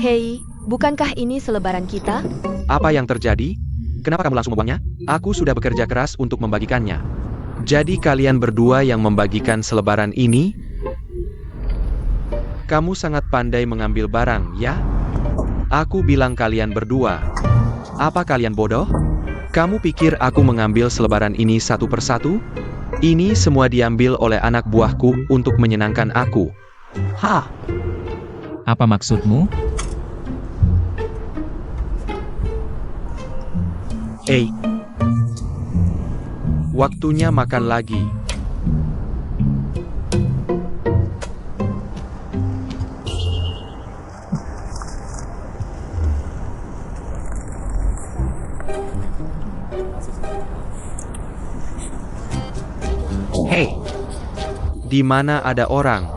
Hei, bukankah ini selebaran kita? Apa yang terjadi? Kenapa kamu langsung membuangnya? Aku sudah bekerja keras untuk membagikannya. Jadi kalian berdua yang membagikan selebaran ini? Kamu sangat pandai mengambil barang, ya? Aku bilang kalian berdua. Apa kalian bodoh? Kamu pikir aku mengambil selebaran ini satu persatu? Ini semua diambil oleh anak buahku untuk menyenangkan aku. Hah? Apa maksudmu? Waktunya makan lagi. Hei, di mana ada orang?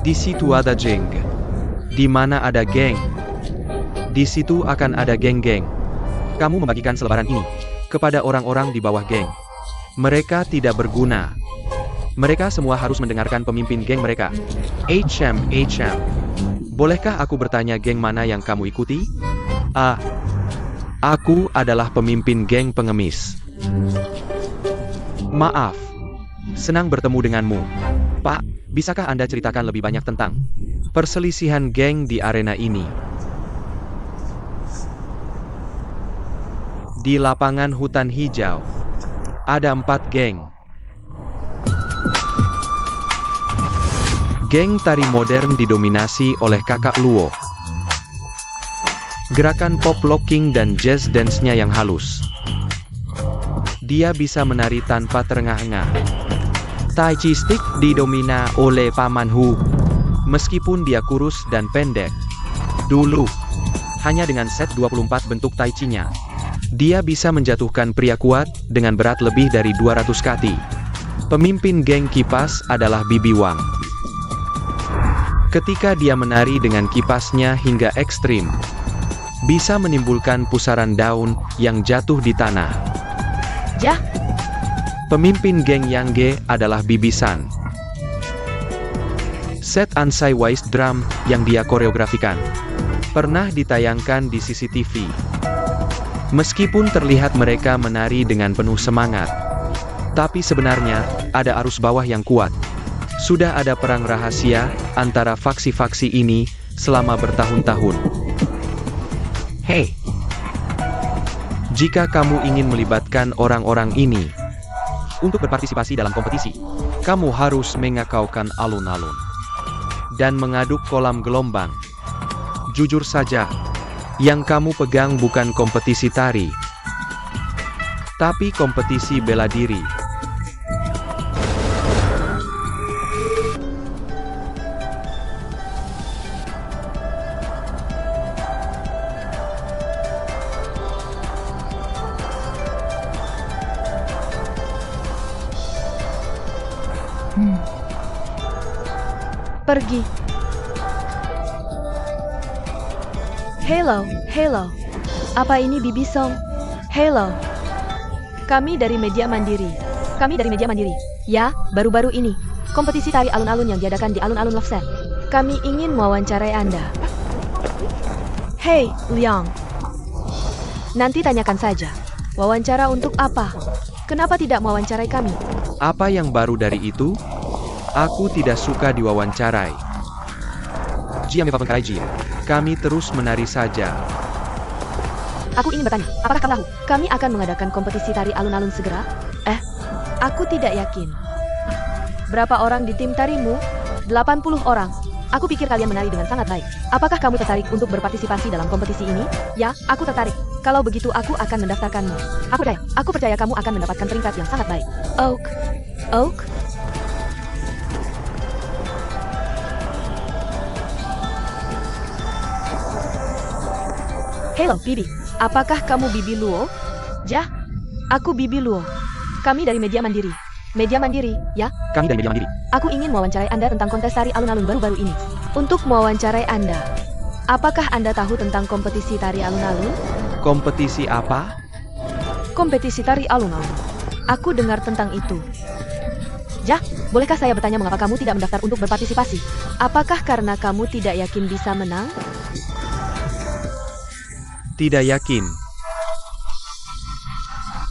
Di situ ada geng. Di mana ada geng? Di situ akan ada geng-geng. Kamu membagikan selebaran ini kepada orang-orang di bawah geng. Mereka tidak berguna. Mereka semua harus mendengarkan pemimpin geng mereka. HM. Bolehkah aku bertanya geng mana yang kamu ikuti? Aku adalah pemimpin geng pengemis. Maaf. Senang bertemu denganmu. Pak, bisakah Anda ceritakan lebih banyak tentang perselisihan geng di arena ini? Di lapangan hutan hijau, ada 4 geng. Geng tari modern didominasi oleh Kakak Luo. Gerakan pop locking dan jazz dance-nya yang halus. Dia bisa menari tanpa terengah-engah. Tai Chi Stick didomina oleh Paman Hu. Meskipun dia kurus dan pendek. Dulu, hanya dengan set 24 bentuk Tai Chi-nya. Dia bisa menjatuhkan pria kuat dengan berat lebih dari 200 kati. Pemimpin geng kipas adalah Bibi Wang. Ketika dia menari dengan kipasnya hingga ekstrim, bisa menimbulkan pusaran daun yang jatuh di tanah. Jah, Pemimpin geng Yangge adalah Bibi San. Set Ansai Wise Drum yang dia koreografikan pernah ditayangkan di CCTV. Meskipun terlihat mereka menari dengan penuh semangat, tapi sebenarnya ada arus bawah yang kuat. Sudah ada perang rahasia antara faksi-faksi ini selama bertahun-tahun. Hei, jika kamu ingin melibatkan orang-orang ini untuk berpartisipasi dalam kompetisi, kamu harus mengakaukan alun-alun dan mengaduk kolam gelombang. Jujur saja, yang kamu pegang bukan kompetisi tari, tapi kompetisi bela diri. pergi. Hello. Apa ini Bibi Song? Hello. Kami dari Media Mandiri. Ya, baru-baru ini. Kompetisi tari alun-alun yang diadakan di alun-alun Lofset. Kami ingin mewawancarai Anda. Hei, Liang. Nanti tanyakan saja. Wawancara untuk apa? Kenapa tidak mewawancarai kami? Apa yang baru dari itu? Aku tidak suka diwawancarai. Kami terus menari saja. Aku ingin bertanya, apakah kamu tahu? Kami akan mengadakan kompetisi tari alun-alun segera? Aku tidak yakin. Berapa orang di tim tarimu? 80 orang. Aku pikir kalian menari dengan sangat baik. Apakah kamu tertarik untuk berpartisipasi dalam kompetisi ini? Ya, aku tertarik. Kalau begitu aku akan mendaftarkanmu. Aku percaya kamu akan mendapatkan peringkat yang sangat baik. Oak? Hello, Bibi. Apakah kamu Bibi Luo? Jah, aku Bibi Luo. Kami dari Media Mandiri. Media Mandiri, ya? Kami dari Media Mandiri. Aku ingin mewawancarai Anda tentang kontes tari alun-alun baru-baru ini. Untuk mewawancarai Anda, apakah Anda tahu tentang kompetisi tari alun-alun? Kompetisi apa? Kompetisi tari alun-alun. Aku dengar tentang itu. Jah, bolehkah saya bertanya mengapa kamu tidak mendaftar untuk berpartisipasi? Apakah karena kamu tidak yakin bisa menang? Tidak yakin.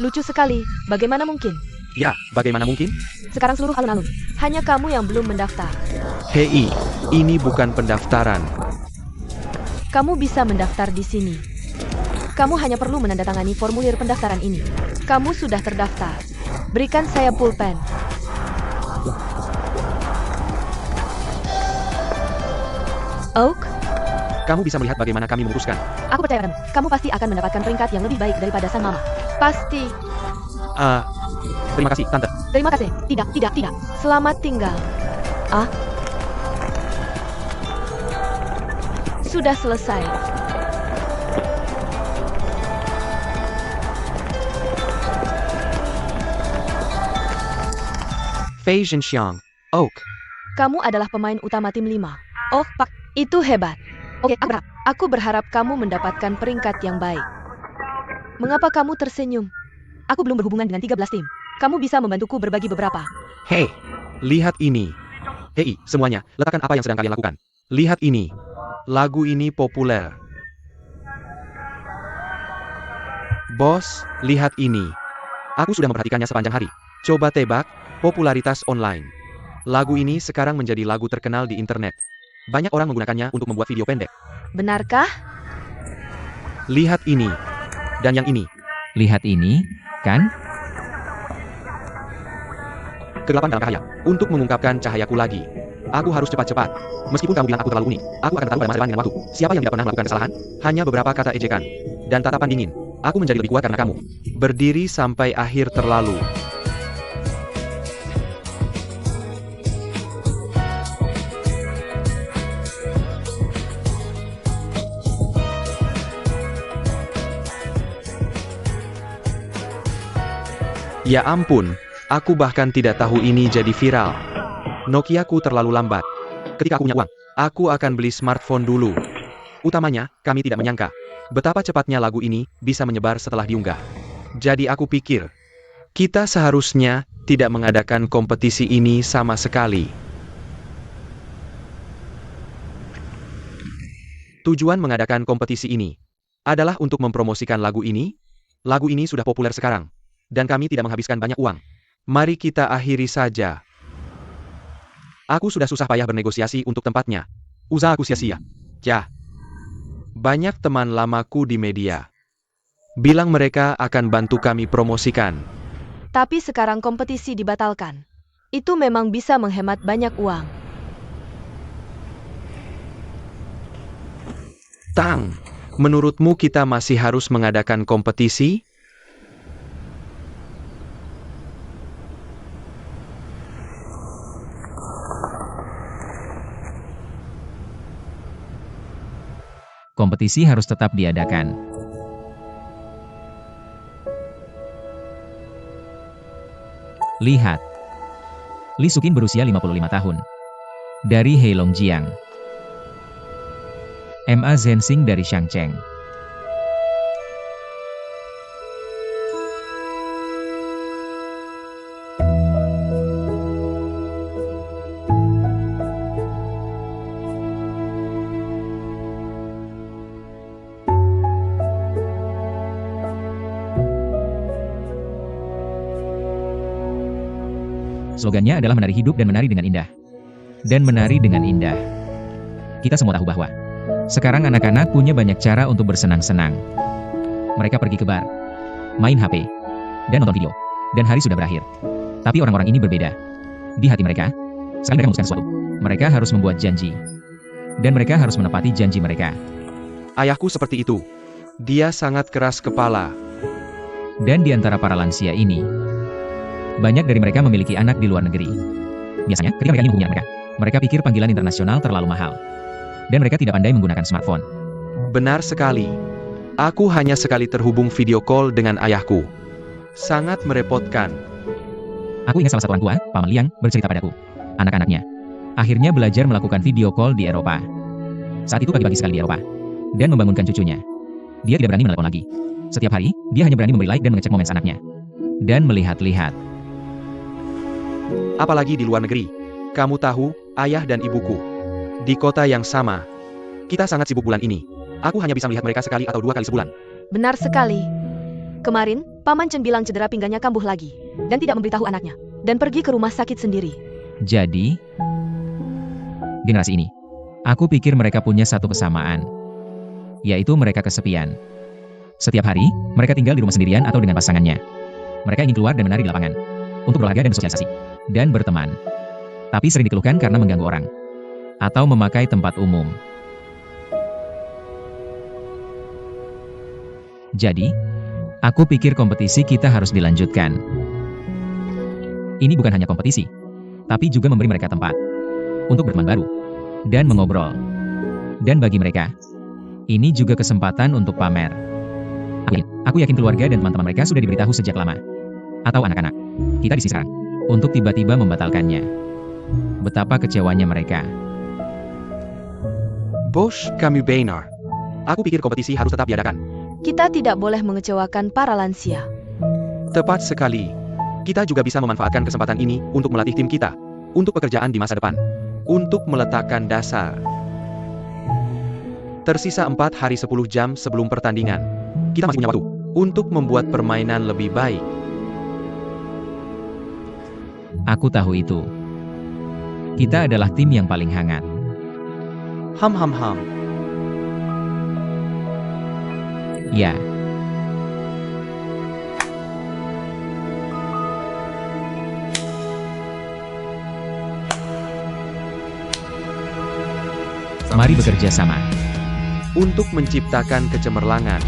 Lucu sekali, bagaimana mungkin? Ya, bagaimana mungkin? Sekarang seluruh alun-alun, hanya kamu yang belum mendaftar. Hei, ini bukan pendaftaran. Kamu bisa mendaftar di sini. Kamu hanya perlu menandatangani formulir pendaftaran ini. Kamu sudah terdaftar. Berikan saya pulpen. Oak, Kamu bisa melihat bagaimana kami memutuskan. aku percaya padamu. Kamu pasti akan mendapatkan peringkat yang lebih baik daripada sang mama. Pasti. Terima kasih, Tante. Terima kasih. Tidak, tidak, tidak. Selamat tinggal. Ah? Sudah selesai. Fei Zhenxiang. Oak. Kamu adalah pemain utama tim 5. Oh, Pak, itu hebat. Oke, aku berharap kamu mendapatkan peringkat yang baik. Mengapa kamu tersenyum? Aku belum berhubungan dengan 13 tim. Kamu bisa membantuku berbagi beberapa. Hei, lihat ini. Hei, semuanya, letakkan apa yang sedang kalian lakukan. Lihat ini. Lagu ini populer. Bos, lihat ini. Aku sudah memperhatikannya sepanjang hari. Coba tebak, popularitas online. Lagu ini sekarang menjadi lagu terkenal di internet. Banyak orang menggunakannya untuk membuat video pendek. Benarkah? Lihat ini. Dan yang ini. Lihat ini, kan? Kegelapan dalam cahaya. Untuk mengungkapkan cahayaku lagi. Aku harus cepat-cepat. Meskipun kamu bilang aku terlalu unik, aku akan tahu pada masa depan dengan waktu. Siapa yang tidak pernah melakukan kesalahan? Hanya beberapa kata ejekan. Dan tatapan dingin. Aku menjadi lebih kuat karena kamu. Berdiri sampai akhir terlalu. Ya ampun, aku bahkan tidak tahu ini jadi viral. Nokia-ku terlalu lambat. Ketika aku punya uang, aku akan beli smartphone dulu. Utamanya, kami tidak menyangka betapa cepatnya lagu ini bisa menyebar setelah diunggah. Jadi aku pikir, kita seharusnya tidak mengadakan kompetisi ini sama sekali. Tujuan mengadakan kompetisi ini adalah untuk mempromosikan lagu ini. Lagu ini sudah populer sekarang. Dan kami tidak menghabiskan banyak uang. Mari kita akhiri saja. Aku sudah susah payah bernegosiasi untuk tempatnya. Usaha aku sia-sia. Ya. Banyak teman lamaku di media. Bilang mereka akan bantu kami promosikan. Tapi sekarang kompetisi dibatalkan. Itu memang bisa menghemat banyak uang. Tang, menurutmu kita masih harus mengadakan kompetisi? Kompetisi harus tetap diadakan. Lihat. Li Sukin berusia 55 tahun. Dari Heilongjiang. Ma Zhenxing dari Shangcheng. Slogannya adalah menari hidup dan menari dengan indah. Dan menari dengan indah. Kita semua tahu bahwa sekarang anak-anak punya banyak cara untuk bersenang-senang. Mereka pergi ke bar, main HP, dan nonton video. Dan hari sudah berakhir. Tapi orang-orang ini berbeda. Di hati mereka, sekali mereka memutuskan sesuatu, mereka harus membuat janji. Dan mereka harus menepati janji mereka. Ayahku seperti itu. Dia sangat keras kepala. Dan di antara para lansia ini, banyak dari mereka memiliki anak di luar negeri. Biasanya, ketika mereka ingin menghubungi mereka, mereka pikir panggilan internasional terlalu mahal. Dan mereka tidak pandai menggunakan smartphone. Benar sekali. Aku hanya sekali terhubung video call dengan ayahku. Sangat merepotkan. Aku ingat salah satu orang tua, Paman Liang, bercerita padaku. Anak-anaknya akhirnya belajar melakukan video call di Eropa. Saat itu pagi-pagi sekali di Eropa. Dan membangunkan cucunya. Dia tidak berani menelepon lagi. Setiap hari, dia hanya berani memberi like dan mengecek momen anaknya. Dan melihat-lihat. Apalagi di luar negeri. Kamu tahu, ayah dan ibuku. Di kota yang sama. Kita sangat sibuk bulan ini. Aku hanya bisa melihat mereka sekali atau 2 kali sebulan. Benar sekali. Kemarin, Paman Chen bilang cedera pinggangnya kambuh lagi. Dan tidak memberitahu anaknya. Dan pergi ke rumah sakit sendiri. Jadi, generasi ini, aku pikir mereka punya satu kesamaan. Yaitu mereka kesepian. Setiap hari, mereka tinggal di rumah sendirian atau dengan pasangannya. Mereka ingin keluar dan menari di lapangan. Untuk berolahraga dan bersosialisasi. Dan berteman. Tapi sering dikeluhkan karena mengganggu orang. Atau memakai tempat umum. Jadi, aku pikir kompetisi kita harus dilanjutkan. Ini bukan hanya kompetisi, tapi juga memberi mereka tempat untuk berteman baru dan mengobrol. Dan bagi mereka, ini juga kesempatan untuk pamer. Aku yakin keluarga dan teman-teman mereka sudah diberitahu sejak lama. Atau anak-anak, kita di sini sekarang untuk tiba-tiba membatalkannya. Betapa kecewanya mereka. Bosh, kami benar. Aku pikir kompetisi harus tetap diadakan. Kita tidak boleh mengecewakan para lansia. Tepat sekali. Kita juga bisa memanfaatkan kesempatan ini untuk melatih tim kita. Untuk pekerjaan di masa depan. Untuk meletakkan dasar. Tersisa 4 hari 10 jam sebelum pertandingan. Kita masih punya waktu untuk membuat permainan lebih baik. Aku tahu itu. Kita adalah tim yang paling hangat. Ham. Ya. Mari bekerja sama. Untuk menciptakan kecemerlangan.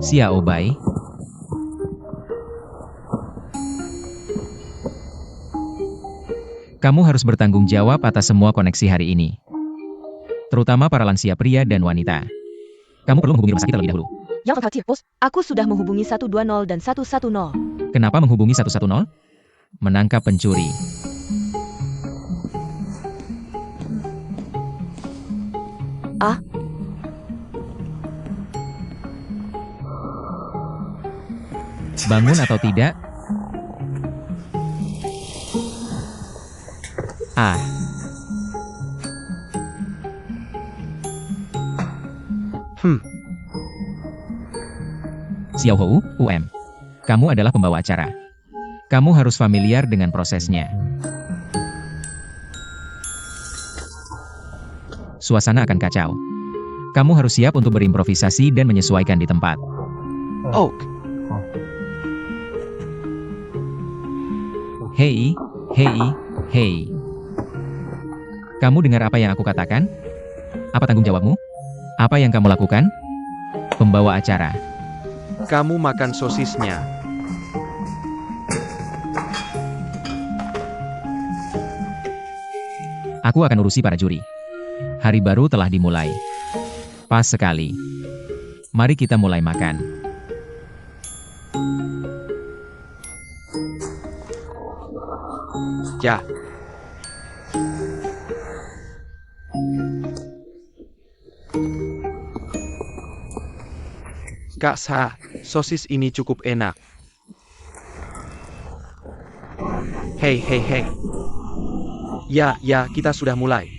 Xiao Bai. Kamu harus bertanggung jawab atas semua koneksi hari ini. Terutama para lansia pria dan wanita. Kamu perlu menghubungi rumah sakit terlebih dahulu. Yang Fakultif Pos, aku sudah menghubungi 120 dan 110. Kenapa menghubungi 110? Menangkap pencuri. Ah? Bangun atau tidak? Ah. Xiao Hou, UM. Kamu adalah pembawa acara. Kamu harus familiar dengan prosesnya. Suasana akan kacau. Kamu harus siap untuk berimprovisasi dan menyesuaikan di tempat. Oak. Hei. Kamu dengar apa yang aku katakan? Apa tanggung jawabmu? Apa yang kamu lakukan? Pembawa acara. Kamu makan sosisnya. Aku akan urusi para juri. Hari baru telah dimulai. Pas sekali. Mari kita mulai makan. Ya. Kak Sa, sosis ini cukup enak. Hei, hei, hei. Ya, ya, kita sudah mulai.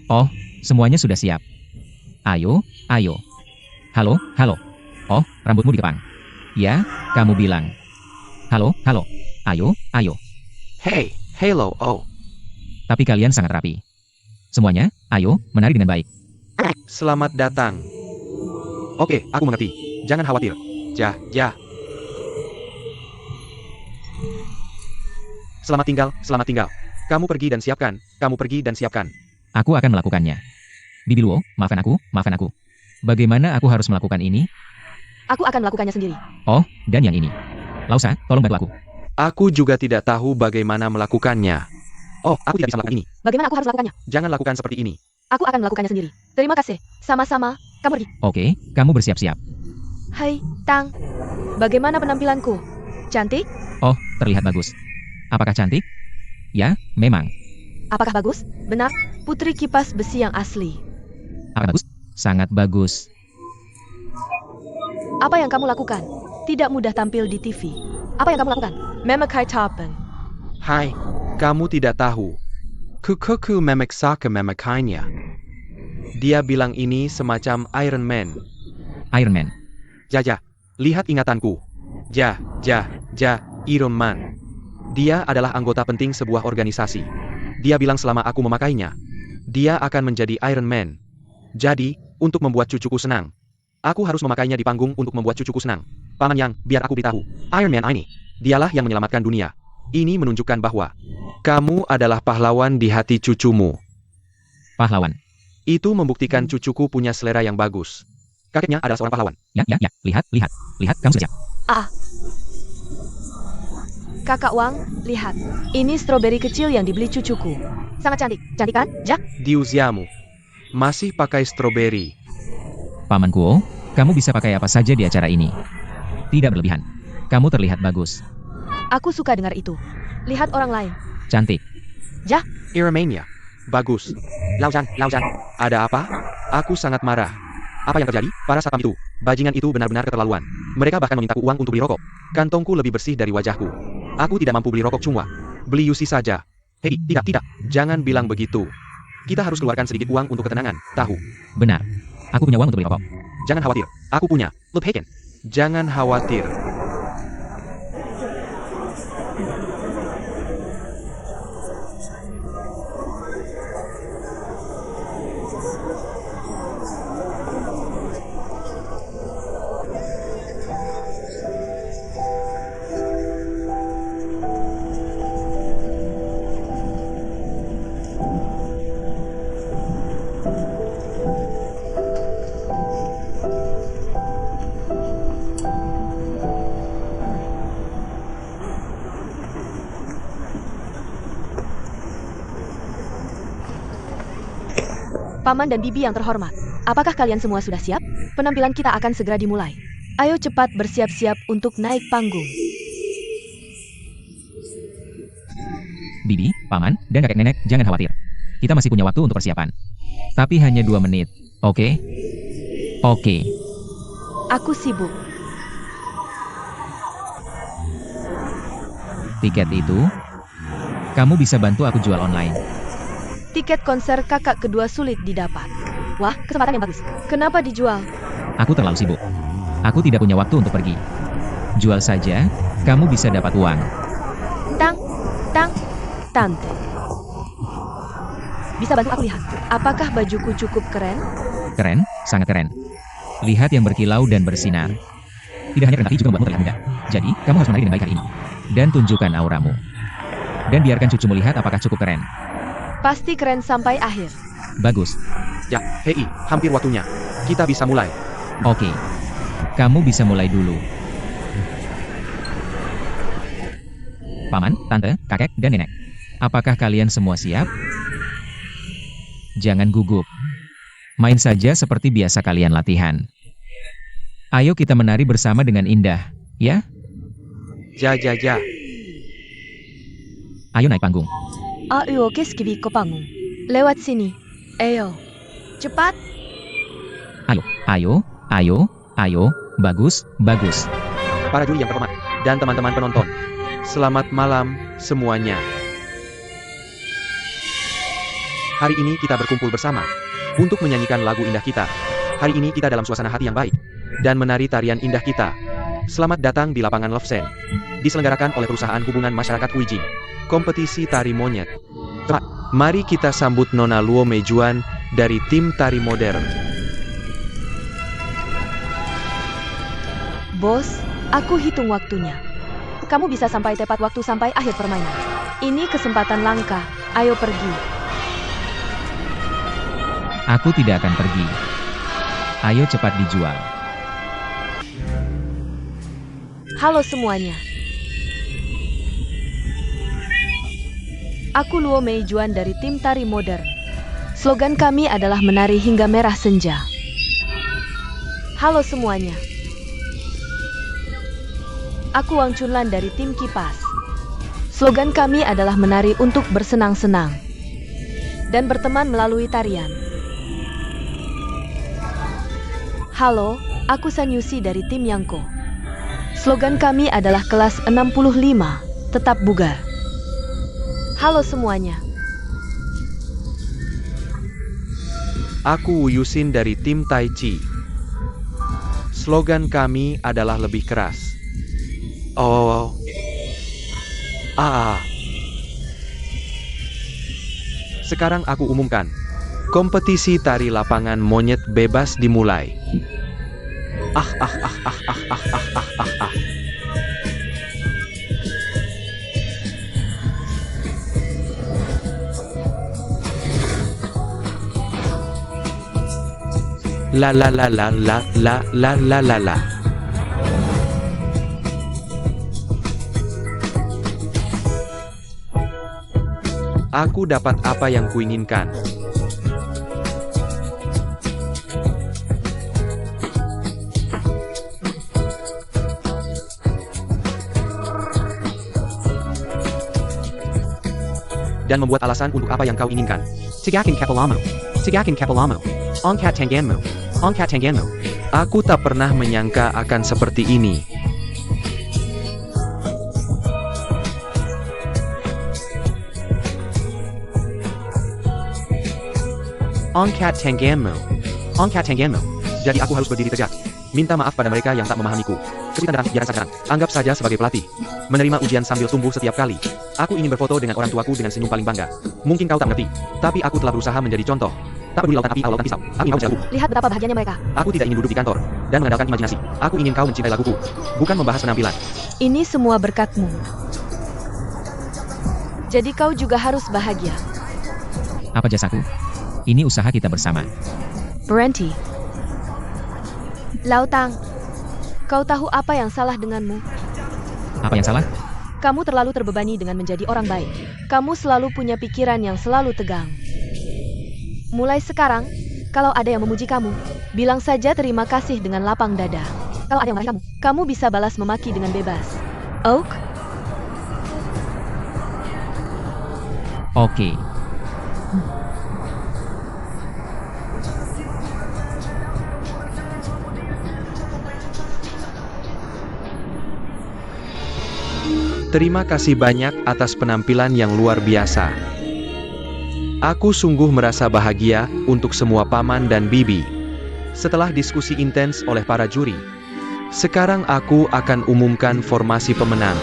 Oh, semuanya sudah siap. Ayo, ayo. Halo, halo. Oh, rambutmu dikepang. Ya, kamu bilang. Halo, halo. Ayo, ayo. Hei, hello, oh. Tapi kalian sangat rapi. Semuanya, ayo, menari dengan baik. Selamat datang. Oke, aku mengerti. Jangan khawatir. Ja, ja. Selamat tinggal, selamat tinggal. Kamu pergi dan siapkan, kamu pergi dan siapkan. Aku akan melakukannya. Bibi Luo, maafkan aku, maafkan aku. Bagaimana aku harus melakukan ini? Aku akan melakukannya sendiri. Oh, dan yang ini. Lausa, tolong bantu aku. Aku juga tidak tahu bagaimana melakukannya. Oh, aku tidak bisa melakukan ini. Bagaimana aku harus melakukannya? Jangan lakukan seperti ini. Aku akan melakukannya sendiri. Terima kasih. Sama-sama. Kamu pergi. Oke, kamu bersiap-siap. Hai, Tang. Bagaimana penampilanku? Cantik? Oh, terlihat bagus. Apakah cantik? Ya, memang. Apakah bagus? Benar. Putri kipas besi yang asli. Apakah bagus? Sangat bagus. Apa yang kamu lakukan? Tidak mudah tampil di TV. Apa yang kamu lakukan? Memakai topen. Hai, kamu tidak tahu. Kukuku memaksa memakainya. Dia bilang ini semacam Iron Man. Iron Man. Ja, lihat ingatanku. Ja, Iron Man. Dia adalah anggota penting sebuah organisasi. Dia bilang selama aku memakainya, dia akan menjadi Iron Man. Jadi, untuk membuat cucuku senang, aku harus memakainya di panggung untuk membuat cucuku senang. Paman Yang, biar aku beritahu, Iron Man ini, dialah yang menyelamatkan dunia. Ini menunjukkan bahwa kamu adalah pahlawan di hati cucumu. Pahlawan. Itu membuktikan cucuku punya selera yang bagus. Kakeknya adalah seorang pahlawan. Ya. Lihat, kamu sudah siap. Kakak Wang, lihat. Ini stroberi kecil yang dibeli cucuku. Sangat cantik. Cantik kan, Jak? Di usiamu, masih pakai stroberi. Paman Kuo, kamu bisa pakai apa saja di acara ini. Tidak berlebihan. Kamu terlihat bagus. Aku suka dengar itu. Lihat orang lain. Cantik. Iramania. Bagus. Lauzan. Ada apa? Aku sangat marah. Apa yang terjadi? Para satpam itu, bajingan itu benar-benar keterlaluan. Mereka bahkan memintaku uang untuk beli rokok. Kantongku lebih bersih dari wajahku. Aku tidak mampu beli rokok cuma. Beli Yusi saja. Hei, tidak. Jangan bilang begitu. Kita harus keluarkan sedikit uang untuk ketenangan, tahu? Benar. Aku punya uang untuk beli rokok. Jangan khawatir. Aku punya. Lephaken. Jangan khawatir. Paman dan Bibi yang terhormat, apakah kalian semua sudah siap? Penampilan kita akan segera dimulai. Ayo cepat bersiap-siap untuk naik panggung. Bibi, Paman, dan kakek nenek, jangan khawatir. Kita masih punya waktu untuk persiapan. Tapi hanya 2 menit, oke? Oke. Aku sibuk. Tiket itu, kamu bisa bantu aku jual online. Tiket konser kakak kedua sulit didapat. Wah, kesempatan yang bagus. Kenapa dijual? Aku terlalu sibuk. Aku tidak punya waktu untuk pergi. Jual saja, kamu bisa dapat uang. Tante. Bisa bantu aku lihat? Apakah bajuku cukup keren? Keren, sangat keren. Lihat yang berkilau dan bersinar. Tidak hanya keren tapi juga membuatmu terlihat muda. Jadi, kamu harus menari dengan baik hari ini. Dan tunjukkan auramu. Dan biarkan cucumu lihat apakah cukup keren. Pasti keren sampai akhir. Bagus. Ya, hei, hampir waktunya. Kita bisa mulai. Oke. Kamu bisa mulai dulu. Paman, tante, kakek, dan nenek. Apakah kalian semua siap? Jangan gugup. Main saja seperti biasa kalian latihan. Ayo kita menari bersama dengan indah, ya? Ja ja ja. Ayo naik panggung. Ayo ke skibiko panggung. Lewat sini. Ayo. Cepat. Ayo, ayo, ayo, ayo. Bagus, bagus. Para juri yang terhormat dan teman-teman penonton. Selamat malam semuanya. Hari ini kita berkumpul bersama untuk menyanyikan lagu indah kita. Hari ini kita dalam suasana hati yang baik dan menari tarian indah kita. Selamat datang di lapangan Lovesen. Diselenggarakan oleh perusahaan hubungan masyarakat Wijing. Kompetisi tari monyet. Mari kita sambut Nona Luo Meijuan dari tim tari modern. Bos, aku hitung waktunya. Kamu bisa sampai tepat waktu sampai akhir permainan. Ini kesempatan langka. Ayo pergi. Aku tidak akan pergi. Ayo cepat dijual. Halo semuanya. Aku Luo Meijuan dari tim tari modern. Slogan kami adalah menari hingga merah senja. Halo semuanya. Aku Wang Chunlan dari tim kipas. Slogan kami adalah menari untuk bersenang-senang dan berteman melalui tarian. Halo, aku San Yusi dari tim Yangko. Slogan kami adalah kelas 65, tetap bugar. Halo semuanya. Aku Wu Yusin dari tim Tai Chi. Slogan kami adalah lebih keras. Oh. Sekarang aku umumkan. Kompetisi tari lapangan monyet bebas dimulai. La la la la la la la la la la. Aku dapat apa yang kuinginkan. Dan membuat alasan untuk apa yang kau inginkan. Tigakin Kapalamo. Tigakin Kapalamo. Ongkat Tanganmu. Ongkat Tanganmu. Aku tak pernah menyangka akan seperti ini. Ongkat Tanganmu. Ongkat Tanganmu. Jadi aku harus berdiri tegak. Minta maaf pada mereka yang tak memahamiku. Kesulitan datang, biasa datang. Anggap saja sebagai pelatih. Menerima ujian sambil tumbuh setiap kali. Aku ingin berfoto dengan orang tuaku dengan senyum paling bangga. Mungkin kau tak mengerti, tapi aku telah berusaha menjadi contoh. Tak peduli lautan api atau lautan pisau, aku ingin kau mencintai lagu. Lihat betapa bahagianya mereka. Aku tidak ingin duduk di kantor dan mengandalkan imajinasi. Aku ingin kau mencintai laguku, bukan membahas penampilan. Ini semua berkatmu. Jadi kau juga harus bahagia. Apa jasaku? Ini usaha kita bersama. Berhenti. Lautang, kau tahu apa yang salah denganmu? Apa yang salah? Kamu terlalu terbebani dengan menjadi orang baik. Kamu selalu punya pikiran yang selalu tegang. Mulai sekarang, kalau ada yang memuji kamu, bilang saja terima kasih dengan lapang dada. Kalau ada yang marahi kamu, kamu bisa balas memaki dengan bebas. Oak? Oke. Terima kasih banyak atas penampilan yang luar biasa. Aku sungguh merasa bahagia untuk semua paman dan bibi. Setelah diskusi intens oleh para juri, sekarang aku akan umumkan formasi pemenang.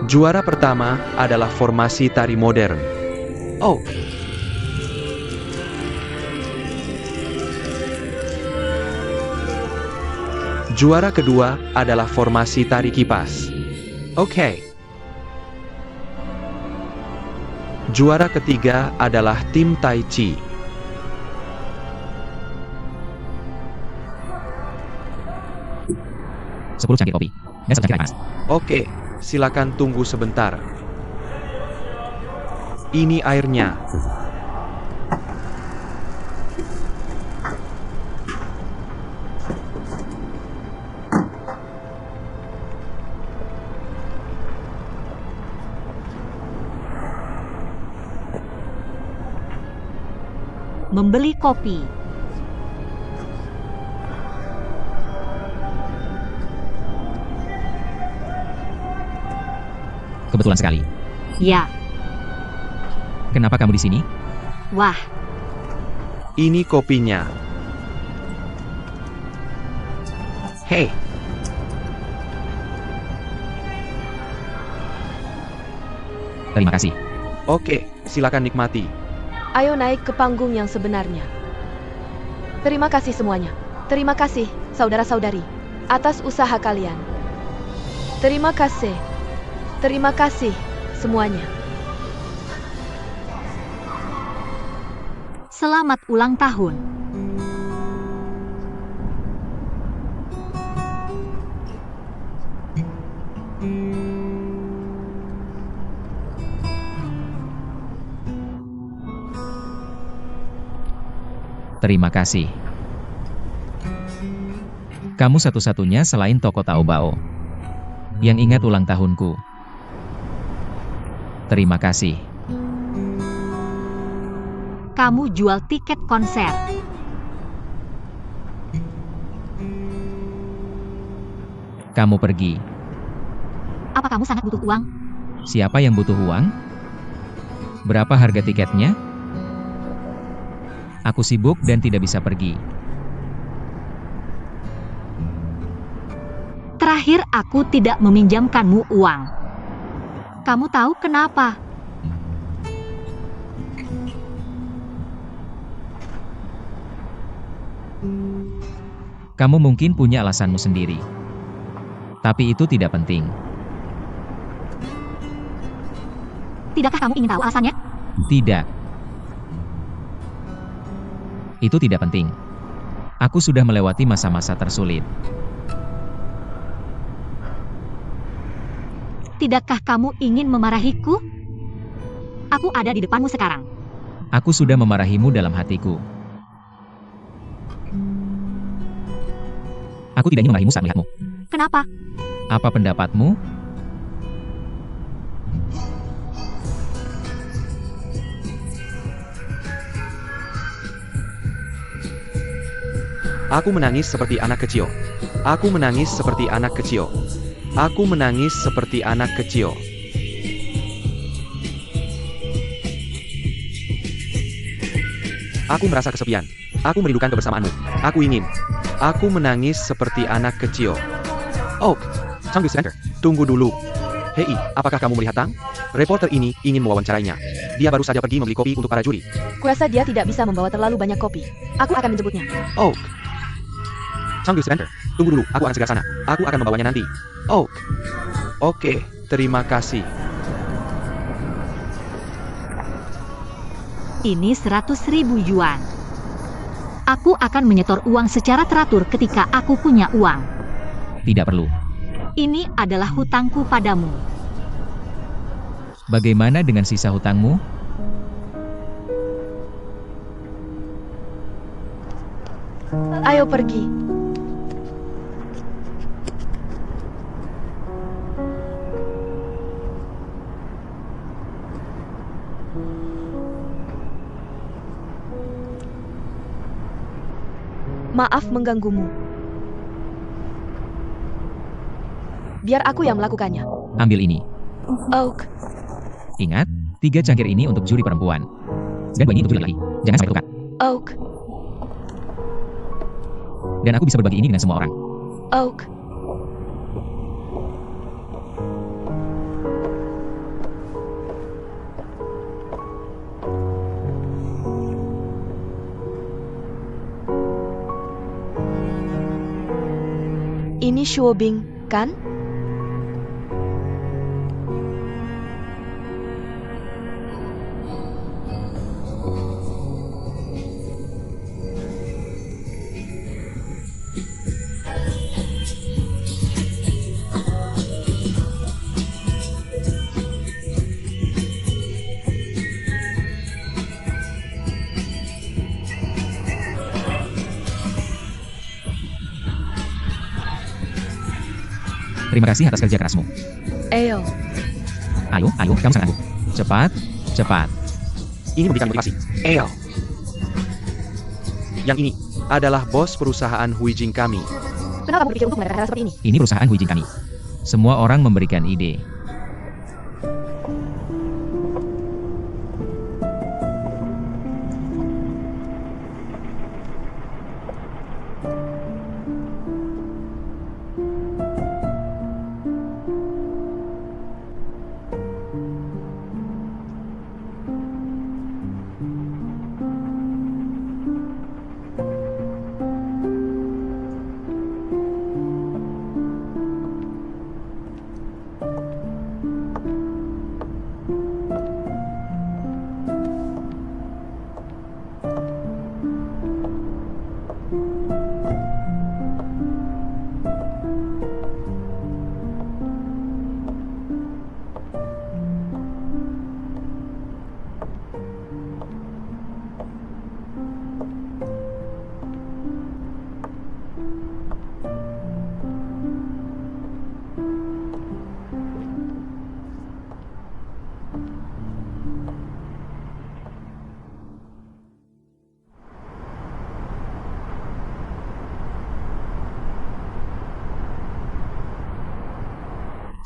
Juara pertama adalah formasi tari modern. Oh. Juara kedua adalah formasi tari kipas. Oke. Juara ketiga adalah tim Tai Chi. Sepuluh cangkir kopi. Dan satu cangkir air panas. Oke, silakan tunggu sebentar. Ini airnya. membeli kopi. Kebetulan sekali. Ya, Kenapa kamu di sini? wah, Ini kopinya. Hei, Terima kasih. oke, silakan nikmati. Ayo naik ke panggung yang sebenarnya. Terima kasih semuanya. Terima kasih, saudara-saudari, atas usaha kalian. Terima kasih. Terima kasih semuanya. selamat ulang tahun. Terima kasih. Kamu satu-satunya selain toko Taobao yang ingat ulang tahunku. Terima kasih. Kamu jual tiket konser. Kamu pergi. Apa kamu sangat butuh uang? Siapa yang butuh uang? Berapa harga tiketnya? Aku sibuk dan tidak bisa pergi. Terakhir aku tidak meminjamkanmu uang. Kamu tahu kenapa? Kamu mungkin punya alasanmu sendiri. Tapi itu tidak penting. Tidakkah kamu ingin tahu alasannya? Tidak. Itu tidak penting. Aku sudah melewati masa-masa tersulit. Tidakkah kamu ingin memarahiku? Aku ada di depanmu sekarang. Aku sudah memarahimu dalam hatiku. Aku tidak ingin memarahimu saat melihatmu. Kenapa? Apa pendapatmu? Aku menangis seperti anak kecil. Aku menangis seperti anak kecil. Aku menangis seperti anak kecil. Aku merasa kesepian. Aku merindukan kebersamaanmu. Aku ingin. Aku menangis seperti anak kecil. Oh, Changgyu Center. Tunggu dulu. Hei, apakah kamu melihat Tang? Reporter ini ingin mewawancarainya. Dia baru saja pergi membeli kopi untuk para juri. Kurasa dia tidak bisa membawa terlalu banyak kopi. Aku akan menjemputnya. Oh, Changgyu Center. Tunggu dulu, aku akan segera sana. Aku akan membawanya nanti. Oh, oke, terima kasih. Ini 100.000 yuan. Aku akan menyetor uang secara teratur ketika aku punya uang. Tidak perlu. Ini adalah hutangku padamu. Bagaimana dengan sisa hutangmu? Ayo pergi. Maaf mengganggumu. Biar aku yang melakukannya. Ambil ini. Oak, Ingat, 3 cangkir ini untuk juri perempuan. Dan 2 ini untuk juri laki. Jangan sampai tukar. Oak, Dan aku bisa berbagi ini dengan semua orang. Oak. Ini Shuobing, kan? Terima kasih atas kerja kerasmu. Ayo, Ayo, kamu sangat anggup. Cepat, cepat. Ini memberikan motivasi. Eyo. Yang ini adalah bos perusahaan Huijing kami. Kenapa kamu berpikir untuk mengadakan hal seperti ini? Ini perusahaan Huijing kami. Semua orang memberikan ide.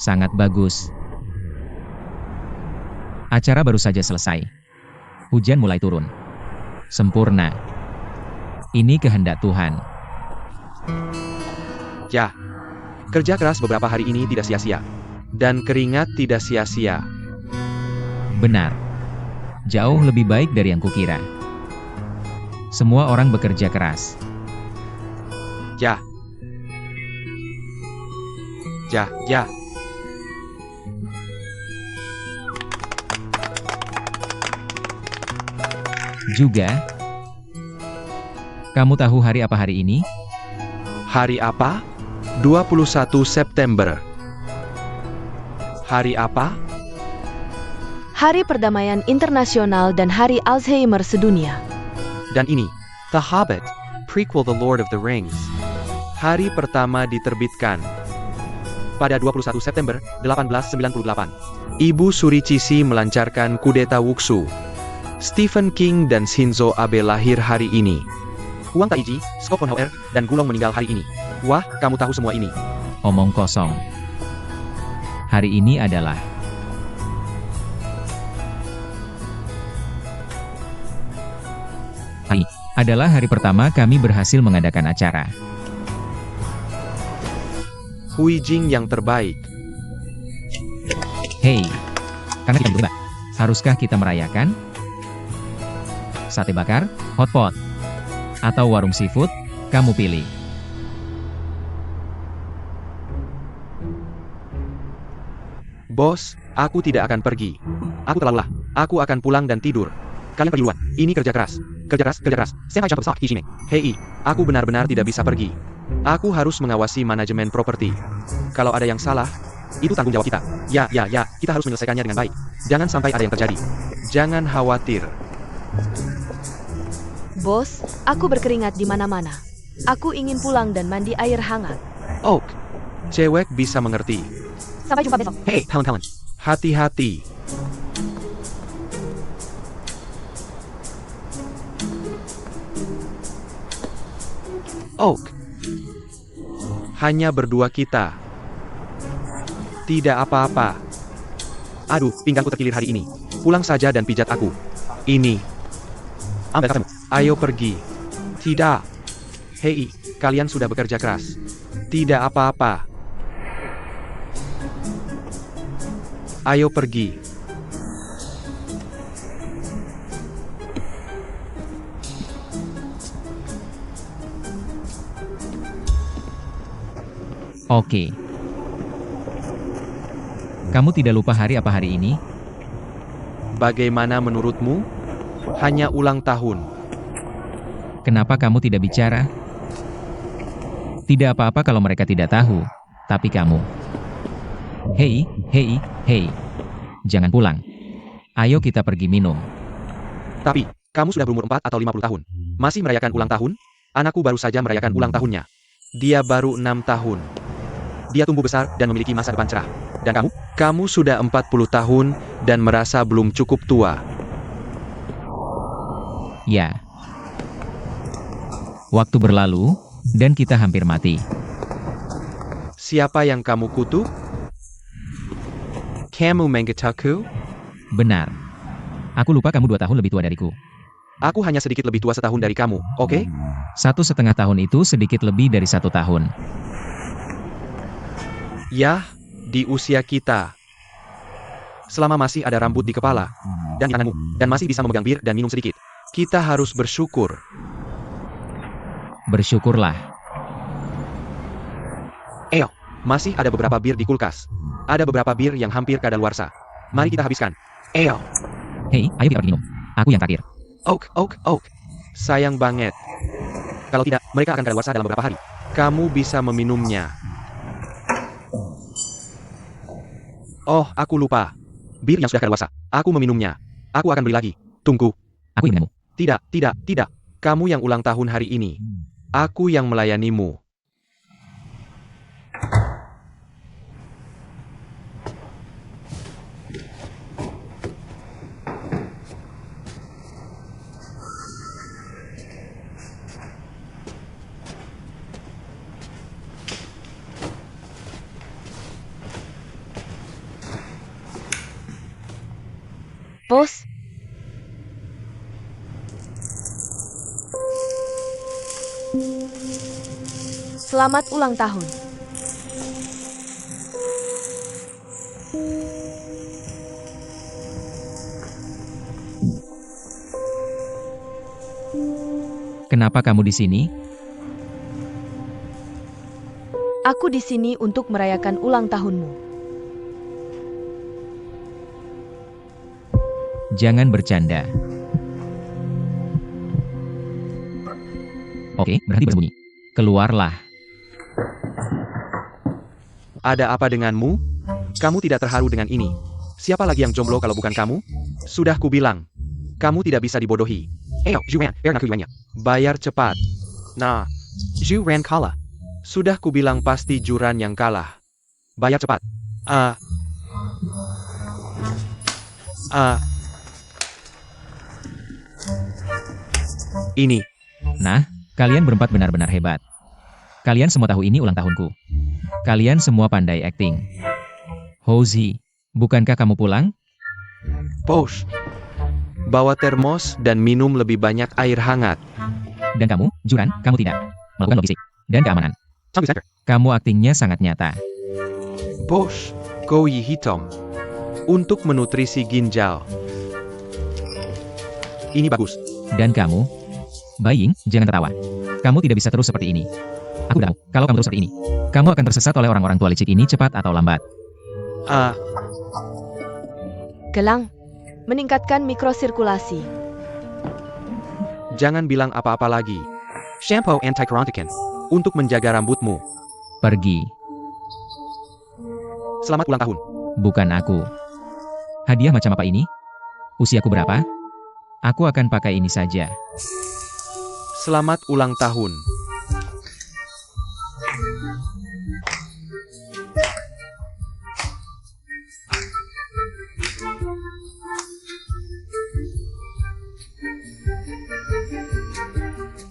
Sangat bagus. Acara baru saja selesai. Hujan mulai turun. Sempurna. Ini kehendak Tuhan. Ya, kerja keras beberapa hari ini tidak sia-sia. Dan keringat tidak sia-sia. Benar. Jauh lebih baik dari yang kukira. Semua orang bekerja keras. Ya. Ya, ya. Juga, kamu tahu hari apa hari ini? Hari apa? 21 September. Hari apa? Hari Perdamaian Internasional dan Hari Alzheimer sedunia. Dan ini, The Hobbit, prequel The Lord of the Rings. Hari pertama diterbitkan pada 21 September 1898. Ibu Suri Cisi melancarkan kudeta Wuxu. Stephen King dan Shinzo Abe lahir hari ini. Huang Taiji, Schopenhauer, dan Gulong meninggal hari ini. Wah, kamu tahu semua ini. Omong kosong. Hari ini adalah hari pertama kami berhasil mengadakan acara. Huijing yang terbaik. Hei, karena kita berdua, haruskah kita merayakan? Sate bakar, hotpot, atau warung seafood, kamu pilih. Bos, aku tidak akan pergi. Aku terlalu lelah. Aku akan pulang dan tidur. Kalian pergi duluan. Ini kerja keras. Kerja keras, kerja keras. Hei, aku benar-benar tidak bisa pergi. Aku harus mengawasi manajemen properti. Kalau ada yang salah, itu tanggung jawab kita. Ya, kita harus menyelesaikannya dengan baik. Jangan sampai ada yang terjadi. Jangan khawatir. Bos, aku berkeringat di mana-mana. Aku ingin pulang dan mandi air hangat. Oak, cewek bisa mengerti. Sampai jumpa besok. Hei, kawan-kawan. Hati-hati. Oak. Hanya berdua kita. Tidak apa-apa. Aduh, pinggangku terkilir hari ini. Pulang saja dan pijat aku. Ini. Ambil kafemu. Ayo pergi. Tidak. Hei, kalian sudah bekerja keras. Tidak apa-apa. Ayo pergi. Oke. Kamu tidak lupa hari apa hari ini? Bagaimana menurutmu? Hanya ulang tahun. Kenapa kamu tidak bicara? Tidak apa-apa kalau mereka tidak tahu, tapi kamu. Hei. Jangan pulang. Ayo kita pergi minum. Tapi, kamu sudah berumur 4 atau 50 tahun. Masih merayakan ulang tahun? Anakku baru saja merayakan ulang tahunnya. Dia baru 6 tahun. Dia tumbuh besar dan memiliki masa depan cerah. Dan kamu? Kamu sudah 40 tahun dan merasa belum cukup tua. Ya. Waktu berlalu, dan kita hampir mati. Siapa yang kamu kutuk? Kamu menggetaku? Benar. Aku lupa kamu 2 tahun lebih tua dariku. Aku hanya sedikit lebih tua setahun dari kamu, oke? 1,5 tahun itu sedikit lebih dari 1 tahun. Yah, di usia kita. Selama masih ada rambut di kepala, dan di tanganmu, dan masih bisa memegang bir dan minum sedikit, kita harus bersyukur. Bersyukurlah. Eyo, masih ada beberapa bir di kulkas. Ada beberapa bir yang hampir kadaluarsa. Mari kita habiskan. Eyo. Hei, ayo kita pergi minum. Aku yang terakhir. Oak. Sayang banget. Kalau tidak, mereka akan kadaluarsa dalam beberapa hari. Kamu bisa meminumnya. Oh, aku lupa. Bir yang sudah kadaluarsa. Aku meminumnya. Aku akan beli lagi. Tunggu. Aku ingin denganmu. Tidak. Kamu yang ulang tahun hari ini. Aku yang melayanimu. Bos, selamat ulang tahun. Kenapa kamu di sini? Aku di sini untuk merayakan ulang tahunmu. Jangan bercanda. Oke, berhenti bersembunyi. Keluarlah. Ada apa denganmu? Kamu tidak terharu dengan ini. Siapa lagi yang jomblo kalau bukan kamu? Sudah kubilang. Kamu tidak bisa dibodohi. Juan, bayar cepat. Nah, Juan kalah. Sudah kubilang pasti Juran yang kalah. Bayar cepat. Ini. Nah, kalian berempat benar-benar hebat. Kalian semua tahu ini ulang tahunku. Kalian semua pandai acting. Houzi, bukankah kamu pulang? Posh. Bawa termos dan minum lebih banyak air hangat. Dan kamu, Juran, kamu tidak. Melakukan logistik dan keamanan. Kamu aktingnya sangat nyata. Posh. Koi hitam. Untuk menutrisi ginjal. Ini bagus. Dan kamu, Baiying, jangan tertawa. Kamu tidak bisa terus seperti ini. Aku tahu, kalau kamu terus seperti ini, kamu akan tersesat oleh orang-orang tua licik ini cepat atau lambat. Gelang, meningkatkan mikrosirkulasi. Jangan bilang apa-apa lagi. Shampoo anti-kerontikan. Untuk menjaga rambutmu. Pergi. Selamat ulang tahun. Bukan aku. Hadiah macam apa ini? Usiaku berapa? Aku akan pakai ini saja. Selamat ulang tahun.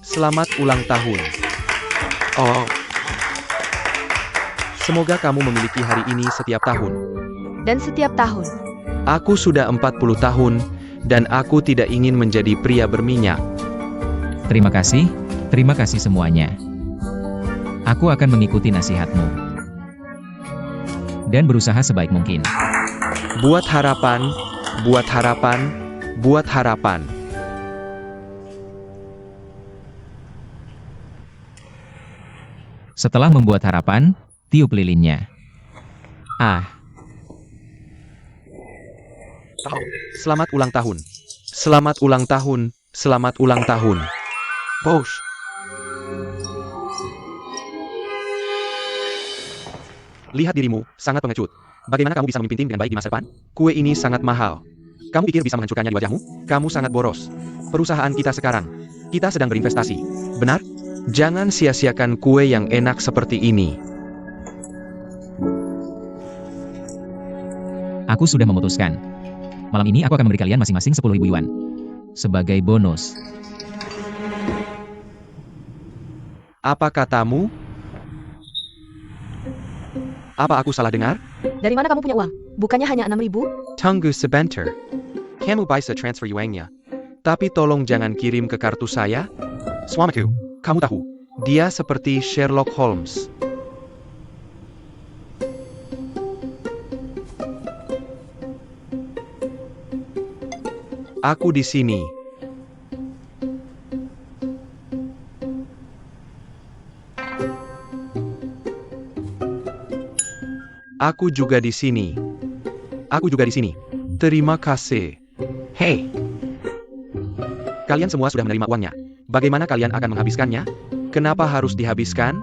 Selamat ulang tahun. Oh. Semoga kamu memiliki hari ini setiap tahun. Dan setiap tahun. Aku sudah 40 tahun, dan aku tidak ingin menjadi pria berminyak. Terima kasih semuanya. Aku akan mengikuti nasihatmu. Dan berusaha sebaik mungkin. Buat harapan, buat harapan, buat harapan. Setelah membuat harapan, tiup lilinnya. Selamat ulang tahun. Selamat ulang tahun. Selamat ulang tahun. Posh. Lihat dirimu, sangat pengecut. Bagaimana kamu bisa memimpin tim dengan baik di masa depan? Kue ini sangat mahal. Kamu pikir bisa menghancurkannya di wajahmu? Kamu sangat boros. Perusahaan kita sekarang. Kita sedang berinvestasi. Benar? Jangan sia-siakan kue yang enak seperti ini. Aku sudah memutuskan. Malam ini aku akan memberi kalian masing-masing 10.000 yuan. Sebagai bonus. Apa katamu? Apa aku salah dengar? Dari mana kamu punya uang? Bukannya hanya 6.000? Tunggu sebentar. Kamu bisa transfer uangnya. Tapi tolong jangan kirim ke kartu saya. Suamiku, kamu tahu, dia seperti Sherlock Holmes. Aku di sini. Aku juga di sini. Aku juga di sini. Terima kasih. Hei. Kalian semua sudah menerima uangnya. Bagaimana kalian akan menghabiskannya? Kenapa harus dihabiskan?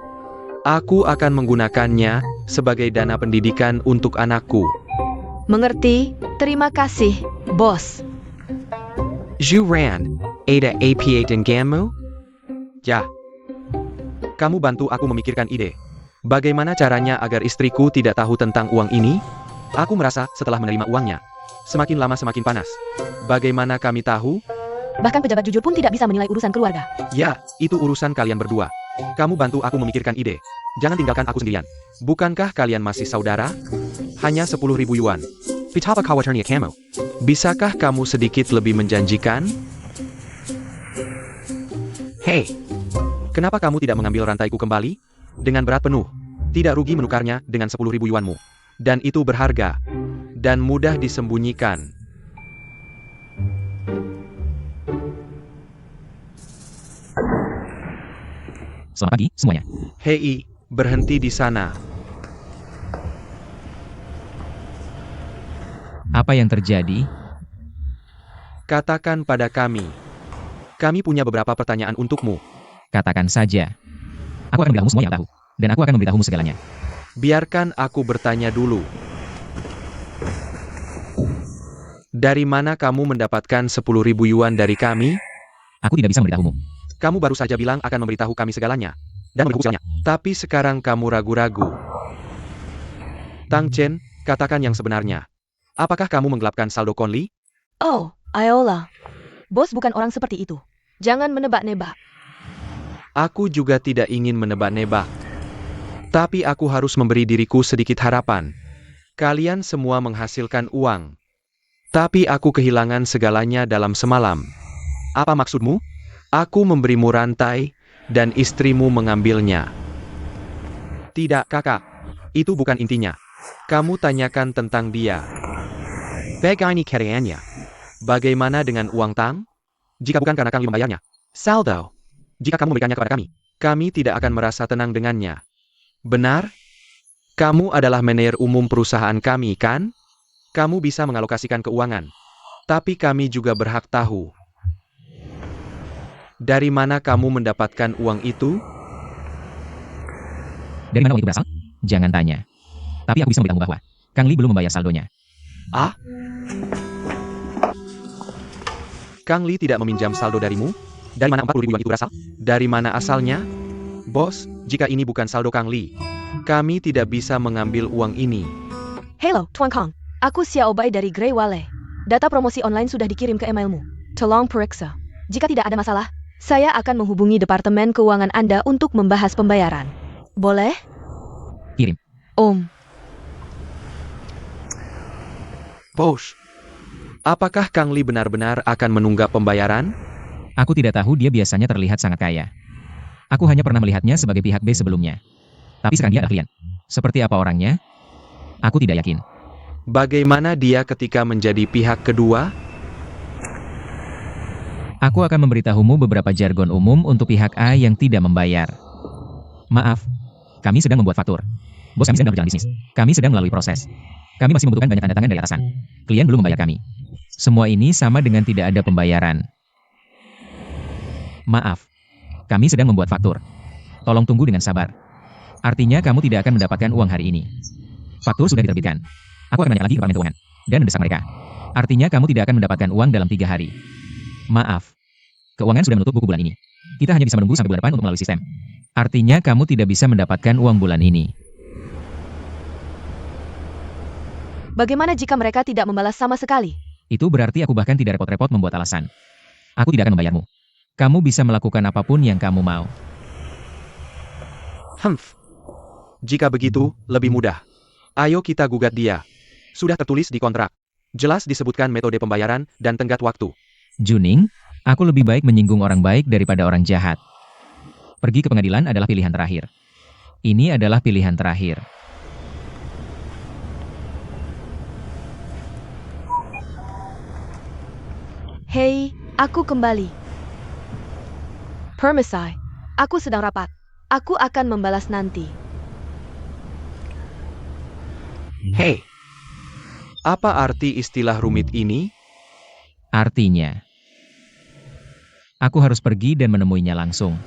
Aku akan menggunakannya sebagai dana pendidikan untuk anakku. Mengerti? Terima kasih, bos. Juran, ada APA denganmu? Ya. Kamu bantu aku memikirkan ide. Bagaimana caranya agar istriku tidak tahu tentang uang ini? Aku merasa setelah menerima uangnya, semakin lama semakin panas. Bagaimana kami tahu? Bahkan pejabat jujur pun tidak bisa menilai urusan keluarga. Ya, itu urusan kalian berdua. Kamu bantu aku memikirkan ide. Jangan tinggalkan aku sendirian. Bukankah kalian masih saudara? Hanya 10.000 yuan. Betapa khawatirnya kamu. Bisakah kamu sedikit lebih menjanjikan? Hei, kenapa kamu tidak mengambil rantaiku kembali? Dengan berat penuh. Tidak rugi menukarnya dengan 10.000 yuanmu. Dan itu berharga. Dan mudah disembunyikan. Selamat pagi, semuanya. Hei, berhenti di sana. Apa yang terjadi? Katakan pada kami. Kami punya beberapa pertanyaan untukmu. Katakan saja. Aku akan memberitahumu semua yang tahu. Dan aku akan memberitahumu segalanya. Biarkan aku bertanya dulu. Dari mana kamu mendapatkan 10.000 yuan dari kami? Aku tidak bisa memberitahumu. Kamu baru saja bilang akan memberitahu kami segalanya. Dan memberitahu segalanya. Tapi sekarang kamu ragu-ragu. Tang Chen, katakan yang sebenarnya. Apakah kamu menggelapkan saldo Conli? Oh, ayolah. Bos bukan orang seperti itu. Jangan menebak-nebak. Aku juga tidak ingin menebak-nebak. Tapi aku harus memberi diriku sedikit harapan. Kalian semua menghasilkan uang. Tapi aku kehilangan segalanya dalam semalam. Apa maksudmu? Aku memberimu rantai, dan istrimu mengambilnya. Tidak, kakak. Itu bukan intinya. Kamu tanyakan tentang dia. Bagaimana keadaannya? Bagaimana dengan uang Tang? Jika bukan karena Kang Li membayarnya. Saldo. Jika kamu memberikannya kepada kami tidak akan merasa tenang dengannya. Benar? Kamu adalah manajer umum perusahaan kami, kan? Kamu bisa mengalokasikan keuangan. Tapi kami juga berhak tahu. Dari mana kamu mendapatkan uang itu? Dari mana uang itu berasal? Jangan tanya. Tapi aku bisa memberitahumu bahwa Kang Li belum membayar saldonya. Ah? Kang Li tidak meminjam saldo darimu? Dari mana 40.000 yuan itu berasal? Dari mana asalnya? Bos, jika ini bukan saldo Kang Li, kami tidak bisa mengambil uang ini. Hello, Tuan Kang. Aku Xiao Bai dari Grey Wale. Data promosi online sudah dikirim ke emailmu. Tolong periksa. Jika tidak ada masalah, saya akan menghubungi Departemen Keuangan Anda untuk membahas pembayaran. Boleh? Kirim. Bos, apakah Kang Li benar-benar akan menunggak pembayaran? Aku tidak tahu, dia biasanya terlihat sangat kaya. Aku hanya pernah melihatnya sebagai pihak B sebelumnya. Tapi sekarang dia adalah klien. Seperti apa orangnya? Aku tidak yakin. Bagaimana dia ketika menjadi pihak kedua? Aku akan memberitahumu beberapa jargon umum untuk pihak A yang tidak membayar. Maaf, kami sedang membuat faktur. Bos kami sedang berjalan bisnis. Kami sedang melalui proses. Kami masih membutuhkan banyak tanda tangan dari atasan. Klien belum membayar kami. Semua ini sama dengan tidak ada pembayaran. Maaf, kami sedang membuat faktur. Tolong tunggu dengan sabar. Artinya kamu tidak akan mendapatkan uang hari ini. Faktur sudah diterbitkan. Aku akan nanya lagi ke Departemen Keuangan dan mendesak mereka. Artinya kamu tidak akan mendapatkan uang dalam 3 hari. Maaf. Keuangan sudah menutup buku bulan ini. Kita hanya bisa menunggu sampai bulan depan untuk melalui sistem. Artinya kamu tidak bisa mendapatkan uang bulan ini. Bagaimana jika mereka tidak membalas sama sekali? Itu berarti aku bahkan tidak repot-repot membuat alasan. Aku tidak akan membayarmu. Kamu bisa melakukan apapun yang kamu mau. Humph. Jika begitu, lebih mudah. Ayo kita gugat dia. Sudah tertulis di kontrak. Jelas disebutkan metode pembayaran dan tenggat waktu. Juning, aku lebih baik menyinggung orang baik daripada orang jahat. Pergi ke pengadilan adalah pilihan terakhir. Ini adalah pilihan terakhir. Hei, aku kembali. Permisi, aku sedang rapat. Aku akan membalas nanti. Hei. Apa arti istilah rumit ini? Artinya, aku harus pergi dan menemuinya langsung.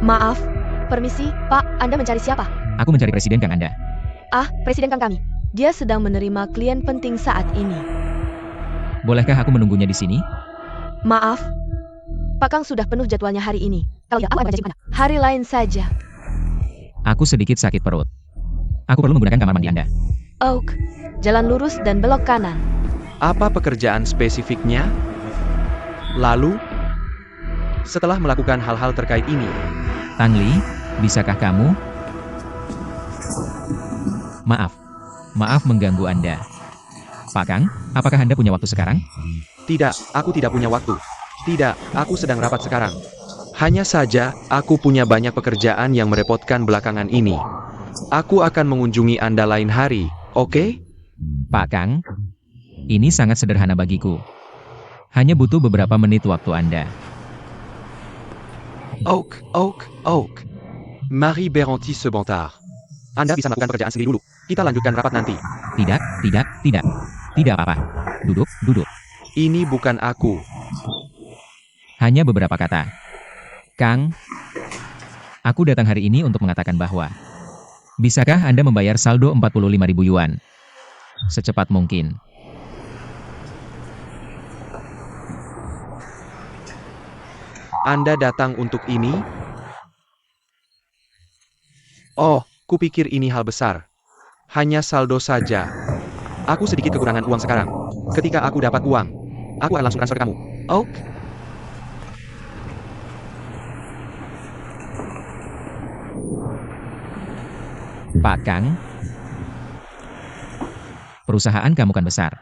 Maaf, permisi, Pak, Anda mencari siapa? Aku mencari presiden Kang Anda. Ah, presiden Kang kami. Dia sedang menerima klien penting saat ini. Bolehkah aku menunggunya di sini? Maaf, Pak Kang sudah penuh jadwalnya hari ini. Kalau ya, aku akan jadi hari lain saja. Aku sedikit sakit perut. Aku perlu menggunakan kamar mandi Anda. Oak, jalan lurus dan belok kanan. Apa pekerjaan spesifiknya? Lalu, setelah melakukan hal-hal terkait ini, Tang Li, bisakah kamu? Maaf mengganggu Anda. Pak Kang, apakah Anda punya waktu sekarang? tidak, aku tidak punya waktu. Tidak, aku sedang rapat sekarang. Hanya saja, aku punya banyak pekerjaan yang merepotkan belakangan ini. Aku akan mengunjungi Anda lain hari, oke? Pak Kang, ini sangat sederhana bagiku. Hanya butuh beberapa menit waktu Anda. Oak. Marie Berenti Sebontar. Anda bisa melakukan pekerjaan sendiri dulu. Kita lanjutkan rapat nanti. Tidak. Tidak apa-apa. Duduk. Ini bukan aku. Hanya beberapa kata. Kang, aku datang hari ini untuk mengatakan bahwa bisakah Anda membayar saldo 45.000 yuan? Secepat mungkin. Anda datang untuk ini? Oh, kupikir ini hal besar. Hanya saldo saja. Aku sedikit kekurangan uang sekarang. Ketika aku dapat uang, aku akan langsung transfer ke kamu. Oak? Pak Kang, perusahaan kamu kan besar.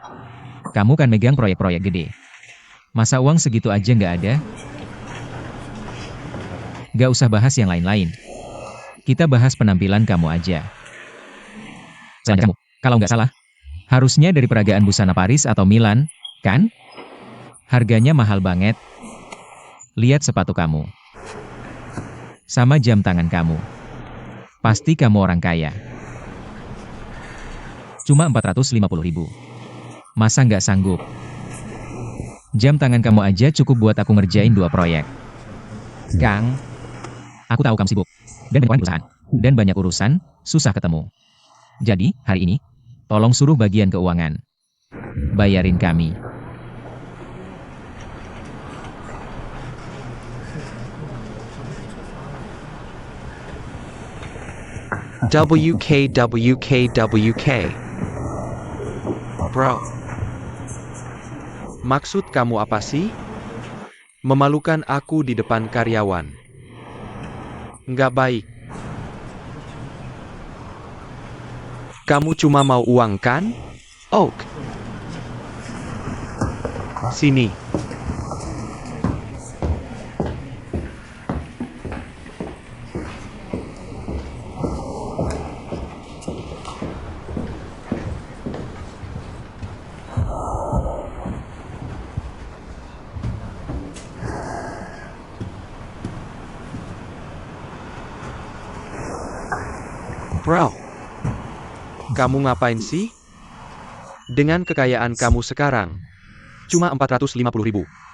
Kamu kan megang proyek-proyek gede. Masa uang segitu aja nggak ada? Nggak usah bahas yang lain-lain. Kita bahas penampilan kamu aja. Kamu, kalau nggak salah, harusnya dari peragaan busana Paris atau Milan, kan? Harganya mahal banget. Lihat sepatu kamu. Sama jam tangan kamu. Pasti kamu orang kaya. Cuma 450.000. Masa nggak sanggup? Jam tangan kamu aja cukup buat aku ngerjain 2 proyek. Kang, aku tahu kamu sibuk. Dan banyak perusahaan. Dan banyak urusan, susah ketemu. Jadi, hari ini, tolong suruh bagian keuangan. Bayarin kami. WK. Bro. Maksud kamu apa sih? Memalukan aku di depan karyawan. Nggak baik. Kamu cuma mau uang kan? Oak. Sini. Bro, kamu ngapain sih? Dengan kekayaan kamu sekarang, cuma 450.000.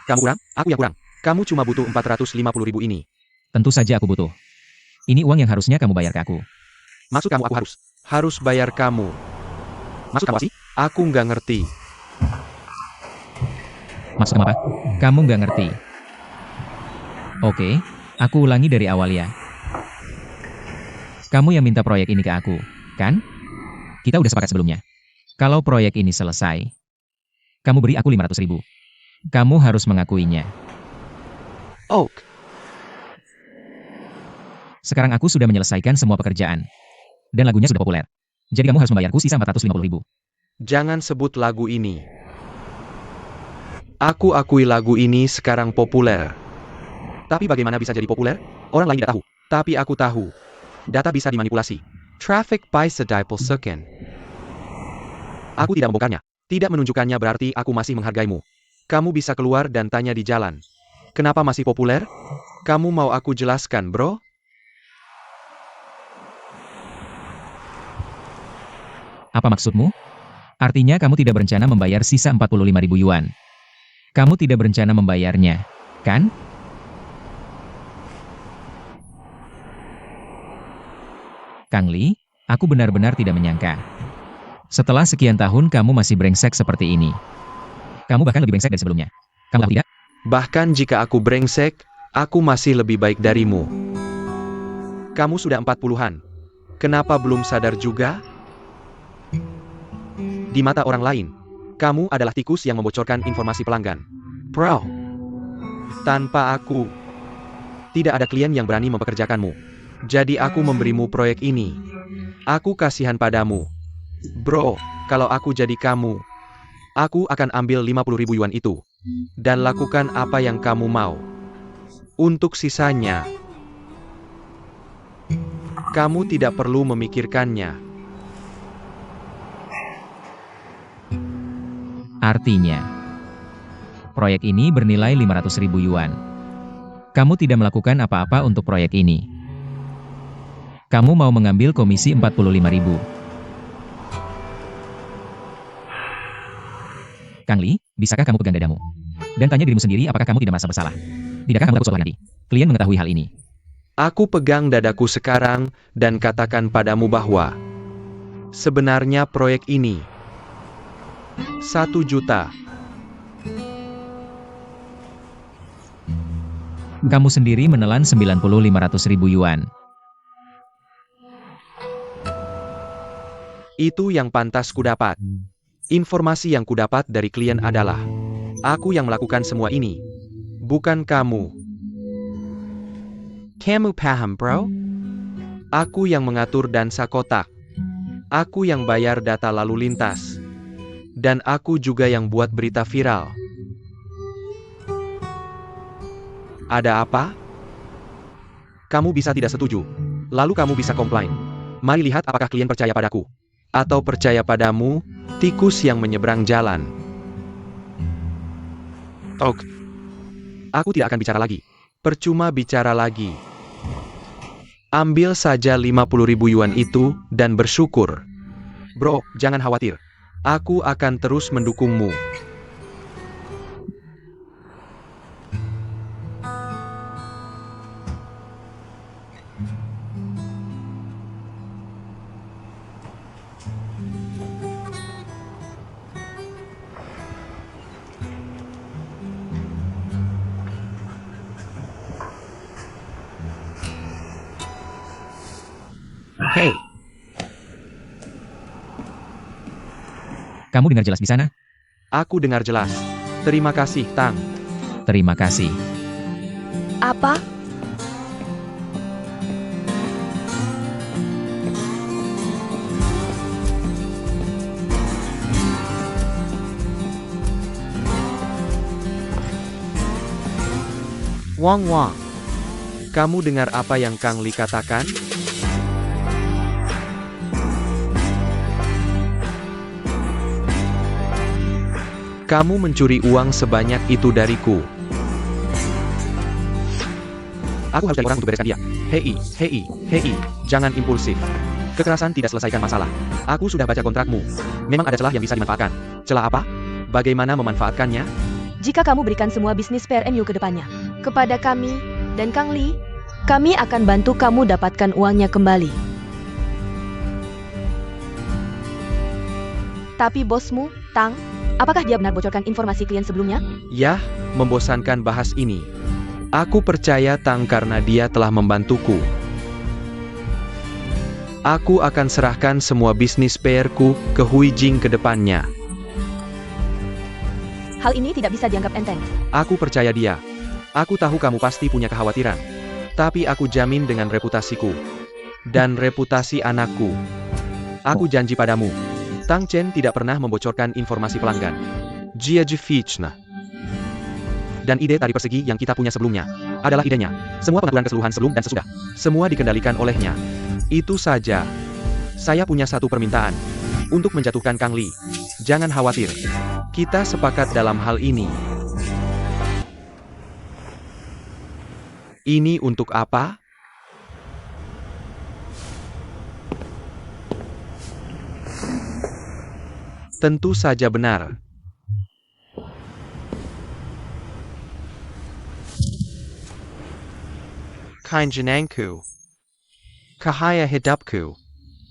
Kamu kurang? Aku yang kurang. Kamu cuma butuh 450.000 ini. Tentu saja aku butuh. Ini uang yang harusnya kamu bayar ke aku. Maksud kamu aku harus bayar kamu. Maksud kamu apa sih? Aku nggak ngerti. Maksud kamu apa? Kamu nggak ngerti. Oke, aku ulangi dari awal ya. Kamu yang minta proyek ini ke aku, kan? Kita udah sepakat sebelumnya. Kalau proyek ini selesai, kamu beri aku 500.000. Kamu harus mengakuinya. Oak, Sekarang aku sudah menyelesaikan semua pekerjaan. Dan lagunya sudah populer. Jadi kamu harus membayarku sisa 450.000. jangan sebut lagu ini. Aku akui lagu ini sekarang populer. Tapi bagaimana bisa jadi populer? Orang lain tidak tahu. Tapi aku tahu. Data bisa dimanipulasi. Traffic by sedipal second. Aku tidak membongkarnya. Tidak menunjukkannya berarti aku masih menghargaimu. Kamu bisa keluar dan tanya di jalan. Kenapa masih populer? Kamu mau aku jelaskan, bro? Apa maksudmu? Artinya kamu tidak berencana membayar sisa 45.000 yuan. Kamu tidak berencana membayarnya, kan? Kang Li, aku benar-benar tidak menyangka. Setelah sekian tahun kamu masih brengsek seperti ini. Kamu bahkan lebih brengsek dari sebelumnya. Kamu tahu tidak? Bahkan jika aku brengsek, aku masih lebih baik darimu. Kamu sudah 40-an. Kenapa belum sadar juga? Di mata orang lain, kamu adalah tikus yang membocorkan informasi pelanggan. Bro, tanpa aku, tidak ada klien yang berani mempekerjakanmu. Jadi aku memberimu proyek ini. Aku kasihan padamu. Bro, kalau aku jadi kamu, aku akan ambil 50.000 yuan itu. Dan lakukan apa yang kamu mau. Untuk sisanya, kamu tidak perlu memikirkannya. Artinya, proyek ini bernilai 500.000 yuan. Kamu tidak melakukan apa-apa untuk proyek ini. Kamu mau mengambil komisi 45.000. Kang Li, bisakah kamu pegang dadamu? Dan tanya dirimu sendiri apakah kamu tidak merasa bersalah? Tidakkah kamu takut suatu hari nanti? Klien mengetahui hal ini. Aku pegang dadaku sekarang dan katakan padamu bahwa sebenarnya proyek ini 1 juta. Kamu sendiri menelan 90.500.000 yuan. Itu yang pantas kudapat. Informasi yang kudapat dari klien adalah aku yang melakukan semua ini, bukan kamu. Kamu paham, bro? Aku yang mengatur dansa kotak. Aku yang bayar data lalu lintas. Dan aku juga yang buat berita viral. Ada apa? Kamu bisa tidak setuju. Lalu kamu bisa komplain. Mari lihat apakah klien percaya padaku. Atau percaya padamu, tikus yang menyeberang jalan. Ok. Aku tidak akan bicara lagi. Percuma bicara lagi. Ambil saja 50.000 yuan itu dan bersyukur. Bro, jangan khawatir. Aku akan terus mendukungmu. Hey, Kamu dengar jelas di sana? aku dengar jelas. Terima kasih, Tang. Terima kasih. Apa? Wong Wong. Kamu dengar apa yang Kang Li katakan? Kamu mencuri uang sebanyak itu dariku. Aku harus cari orang untuk bereskan dia. Hei, jangan impulsif. Kekerasan tidak selesaikan masalah. Aku sudah baca kontrakmu. Memang ada celah yang bisa dimanfaatkan. Celah apa? Bagaimana memanfaatkannya? Jika kamu berikan semua bisnis PRMU ke depannya kepada kami dan Kang Li, kami akan bantu kamu dapatkan uangnya kembali. Tapi bosmu, Tang, apakah dia benar bocorkan informasi klien sebelumnya? Yah, membosankan bahas ini. Aku percaya Tang karena dia telah membantuku. Aku akan serahkan semua bisnis PR-ku ke Hui Jing ke depannya. Hal ini tidak bisa dianggap enteng. Aku percaya dia. Aku tahu kamu pasti punya kekhawatiran. Tapi aku jamin dengan reputasiku. Dan reputasi anakku. Aku janji padamu. Tang Chen tidak pernah membocorkan informasi pelanggan. Jia Jifichna. Dan ide tari persegi yang kita punya sebelumnya adalah idenya. Semua pengaturan keseluruhan sebelum dan sesudah. Semua dikendalikan olehnya. Itu saja. Saya punya satu permintaan. Untuk menjatuhkan Kang Li. Jangan khawatir. Kita sepakat dalam hal ini. Ini untuk apa? Tentu saja benar. Kainjenangku. Cahaya hidupku.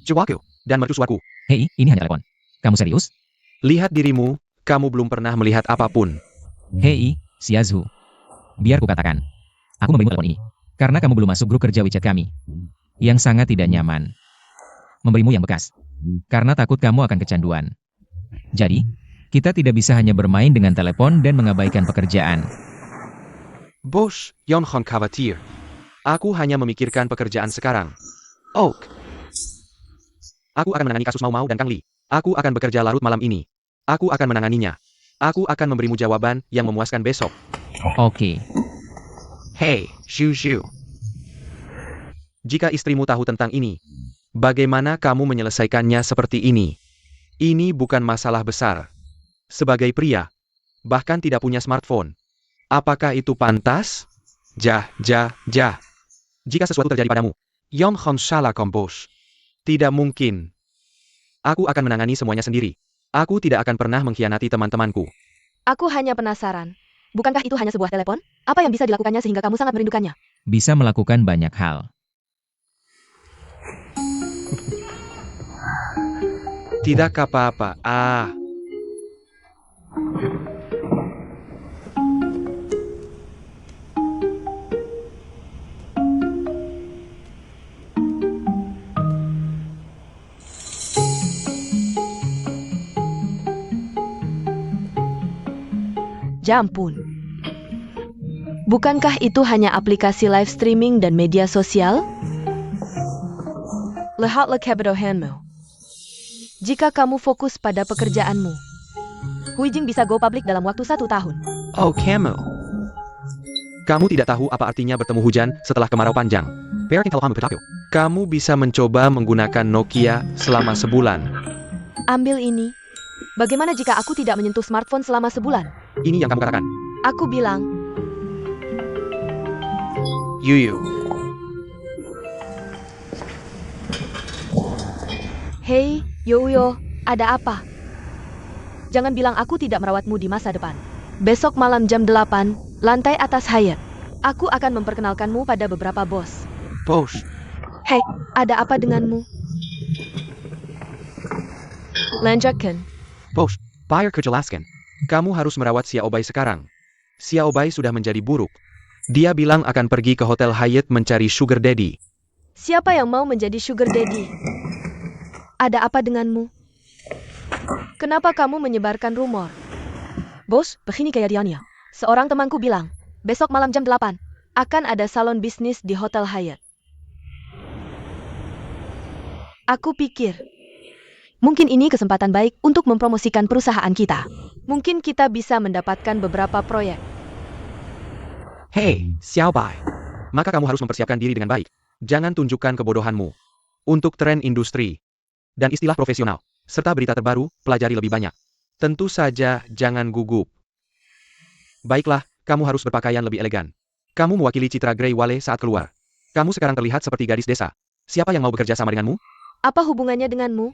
Jiwaku. Dan mercusuarku. Hei, ini hanya telepon. Kamu serius? Lihat dirimu, kamu belum pernah melihat apapun. Hei, Xiaozu. Biar ku katakan. Aku memberimu telepon ini. Karena kamu belum masuk grup kerja WeChat kami. Yang sangat tidak nyaman. Memberimu yang bekas. Karena takut kamu akan kecanduan. Jadi, kita tidak bisa hanya bermain dengan telepon dan mengabaikan pekerjaan. Bos, Yonhon khawatir. Aku hanya memikirkan pekerjaan sekarang. Oak. Aku akan menangani kasus Mau Mau dan Kang Li. Aku akan bekerja larut malam ini. Aku akan menanganinya. Aku akan memberimu jawaban yang memuaskan besok. Oke. Hei, Zhu Zhu. Jika istrimu tahu tentang ini, bagaimana kamu menyelesaikannya seperti ini? Ini bukan masalah besar. Sebagai pria, bahkan tidak punya smartphone. Apakah itu pantas? Jah. Jika sesuatu terjadi padamu, Yonhon salah bos. Tidak mungkin. Aku akan menangani semuanya sendiri. Aku tidak akan pernah mengkhianati teman-temanku. Aku hanya penasaran. Bukankah itu hanya sebuah telepon? Apa yang bisa dilakukannya sehingga kamu sangat merindukannya? Bisa melakukan banyak hal. Tidak apa-apa. Jampun. Bukankah itu hanya aplikasi live streaming dan media sosial? Lihatlah kebodohanmu. Jika kamu fokus pada pekerjaanmu, Hui Jing bisa go public dalam waktu 1 tahun. Oh, kamu. Kamu tidak tahu apa artinya bertemu hujan setelah kemarau panjang. Kamu bisa mencoba menggunakan Nokia selama sebulan. Ambil ini. Bagaimana jika aku tidak menyentuh smartphone selama sebulan? Ini yang kamu katakan. Aku bilang, Yuyu. hei, Youyo, ada apa? Jangan bilang aku tidak merawatmu di masa depan. Besok malam jam 8, lantai atas Hyatt. Aku akan memperkenalkanmu pada beberapa bos. Bos. Hei, ada apa denganmu? Lanjutkan. Bos, biar kujelaskan. Kamu harus merawat Xiaobai sekarang. Xiaobai sudah menjadi buruk. Dia bilang akan pergi ke Hotel Hyatt mencari sugar daddy. Siapa yang mau menjadi sugar daddy? Ada apa denganmu? Kenapa kamu menyebarkan rumor? Bos, begini kejadiannya. Seorang temanku bilang, besok malam jam 8, akan ada salon bisnis di Hotel Hyatt. Aku pikir, mungkin ini kesempatan baik untuk mempromosikan perusahaan kita. Mungkin kita bisa mendapatkan beberapa proyek. Hei, Xiaobai. Maka kamu harus mempersiapkan diri dengan baik. Jangan tunjukkan kebodohanmu. Untuk tren industri dan istilah profesional, serta berita terbaru, pelajari lebih banyak. Tentu saja jangan gugup. Baiklah, kamu harus berpakaian lebih elegan. Kamu mewakili citra Grey Wale saat keluar. Kamu sekarang terlihat seperti gadis desa. Siapa yang mau bekerja sama denganmu? Apa hubungannya denganmu?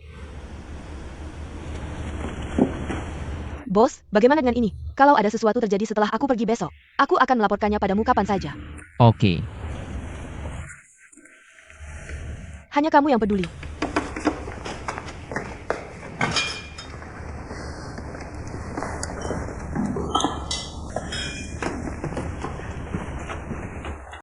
Bos, bagaimana dengan ini? Kalau ada sesuatu terjadi setelah aku pergi besok, aku akan melaporkannya padamu kapan saja. Oke. Hanya kamu yang peduli.